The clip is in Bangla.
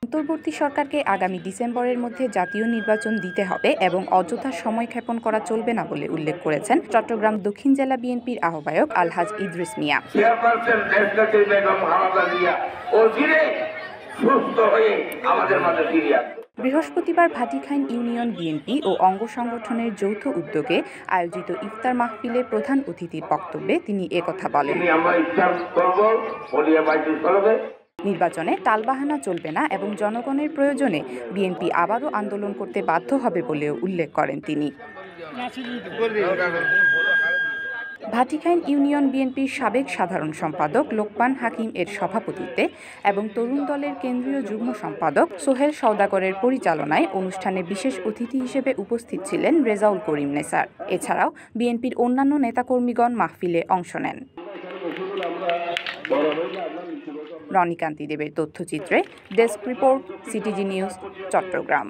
অন্তর্বর্তী সরকারকে আগামী ডিসেম্বরের মধ্যে জাতীয় নির্বাচন দিতে হবে এবং অযথা সময়ক্ষেপণ করা চলবে না বলে উল্লেখ করেছেন চট্টগ্রাম দক্ষিণ জেলা বিএনপির আহ্বায়ক আলহাজ ইদ্রিস মিয়া। বৃহস্পতিবার ভাটিখাইন ইউনিয়ন বিএনপি ও অঙ্গ সংগঠনের যৌথ উদ্যোগে আয়োজিত ইফতার মাহফিলে প্রধান অতিথির বক্তব্যে তিনি একথা বলেন। নির্বাচনে টালবাহানা চলবে না এবং জনগণের প্রয়োজনে বিএনপি আবারও আন্দোলন করতে বাধ্য হবে বলেও উল্লেখ করেন তিনি। ভাটিখাইন ইউনিয়ন বিএনপির সাবেক সাধারণ সম্পাদক লোকমান হাকিম এর সভাপতিত্বে এবং তরুণ দলের কেন্দ্রীয় যুগ্ম সম্পাদক সোহেল সওদাগরের পরিচালনায় অনুষ্ঠানে বিশেষ অতিথি হিসেবে উপস্থিত ছিলেন রেজাউল করিম নেসার। এছাড়াও বিএনপির অন্যান্য নেতাকর্মীগণ মাহফিলে অংশ নেন। রনিকান্তি দেবের তথ্যচিত্রে desk report, CTG news, Chittagong.